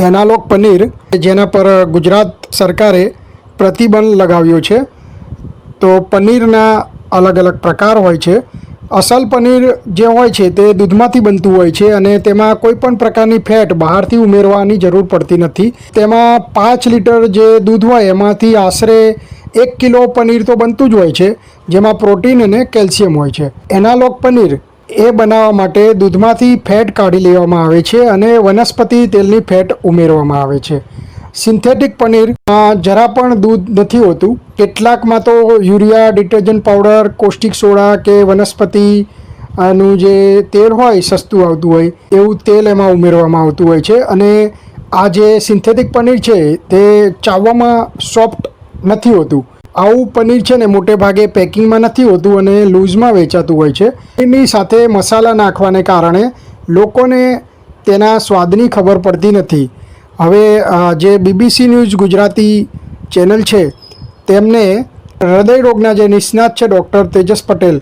Analogue paneer જેના પર ગુજરાત સરકારે પ્રતિબંધ લગાવ્યો છે। તો પનીરના અલગ અલગ પ્રકાર હોય છે। અસલ પનીર જે હોય છે તે દૂધમાંથી બનતું હોય છે અને તેમાં કોઈ પણ પ્રકારની ફેટ બહારથી ઉમેરવાની જરૂર પડતી નથી। તેમાં 5 લીટર જે દૂધ હોય એમાંથી આશરે 1 કિલો પનીર તો બનતું જ હોય છે, જેમાં પ્રોટીન અને કેલ્શિયમ હોય છે। એનાલોગ પનીર એ બનાવવા માટે દૂધમાંથી ફેટ કાઢી લેવામાં આવે છે અને વનસ્પતિ તેલની ફેટ ઉમેરવામાં આવે છે। સિન્થેટિક પનીરમાં જરા પણ દૂધ નથી હોતું। કેટલાકમાં તો urea, detergent powder, caustic soda કે વનસ્પતિનું જે તેલ હોય સસ્તું આવતું હોય એવું તેલ એમાં ઉમેરવામાં આવતું હોય છે અને આ જે સિન્થેટિક પનીર છે તે ચાવવામાં સોફ્ટ નથી હોતું। આવું પનીર છે ને મોટે ભાગે પેકિંગમાં નથી હોતું અને લૂઝમાં વેચાતું હોય છે। એની સાથે મસાલા નાખવાને કારણે લોકોને તેના સ્વાદની ખબર પડતી નથી। હવે જે BBC ન્યૂઝ ગુજરાતી ચેનલ છે તેમને હૃદય રોગના જે નિષ્ણાત છે ડૉક્ટર તેજસ પટેલ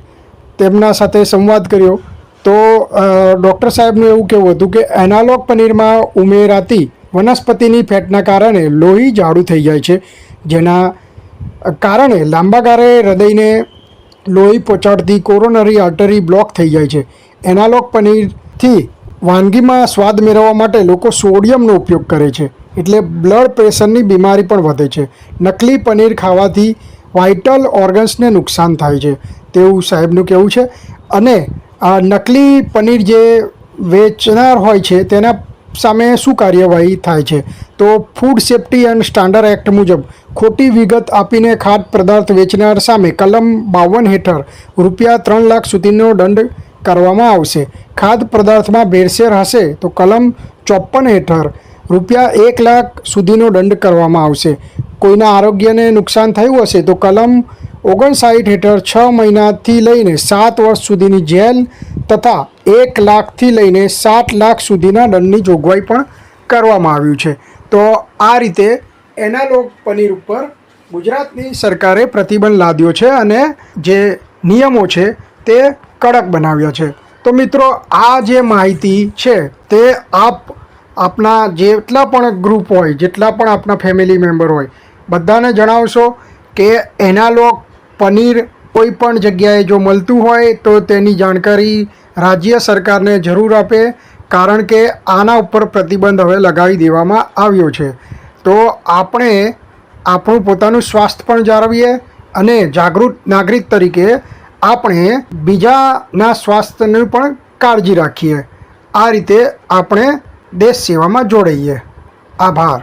તેમના સાથે સંવાદ કર્યો તો ડૉક્ટર સાહેબનું એવું કહેવું હતું કે એનાલોગ પનીરમાં ઉમેરાતી વનસ્પતિની ફેટના કારણે લોહી જાડું થઈ જાય છે, જેના કારણે લાંબા ગાળે હૃદયને લોહી પહોંચાડતી કોરોનરી આર્ટરી બ્લોક થઈ જાય છે। એનાલોગ પનીરથી વાનગીમાં સ્વાદ મેળવવા માટે લોકો સોડિયમનો ઉપયોગ કરે છે, એટલે બ્લડ પ્રેશરની બીમારી પણ વધે છે। નકલી પનીર ખાવાથી વાઇટલ ઓર્ગન્સને નુકસાન થાય છે તેવું સાહેબનું કહેવું છે। અને આ નકલી પનીર જે વેચનાર હોય છે તેના સામે શું કાર્યવાહી થાય છે તો food safety and standard act મુજબ ખોટી વિગત આપીને ખાદ્ય પદાર્થ વેચનાર સામે કલમ 52 હેઠળ ₹3 લાખ સુધીનો દંડ કરવામાં આવશે। ખાદ્ય પદાર્થમાં ભેળસેળ હશે તો કલમ 54 હેઠળ ₹1 લાખ સુધીનો દંડ કરવામાં આવશે। કોઈના આરોગ્યને નુકસાન થયું હશે તો કલમ 59 હેઠળ 6 મહિનાથી લઈને 7 વર્ષ સુધીની જેલ તથા 1 લાખથી લઈને 7 લાખ સુધીના દંડની જોગવાઈ પણ કરવામાં આવ્યું છે। તો આ રીતે એનાલોગ પનીર ઉપર ગુજરાતની સરકારે પ્રતિબંધ લાદ્યો છે અને જે નિયમો છે તે કડક બનાવ્યા છે। તો મિત્રો આ જે માહિતી છે તે આપના જેટલા પણ ગ્રુપ હોય, જેટલા પણ આપના ફેમિલી મેમ્બર હોય બધાને જણાવશો કે એનાલોગ પનીર કોઈ પણ જગ્યાએ જો મળતું હોય તો તેની જાણકારી રાજ્ય સરકારને જરૂર આપે, કારણ કે આના ઉપર પ્રતિબંધ હવે લગાવી દેવામાં આવ્યો છે। તો આપણે આપણું પોતાનું સ્વાસ્થ્ય પણ જાળવીએ અને જાગૃત નાગરિક તરીકે આપણે બીજાના સ્વાસ્થ્યની પણ કાળજી રાખીએ। આ રીતે આપણે દેશ સેવામાં જોડાઈએ। આભાર।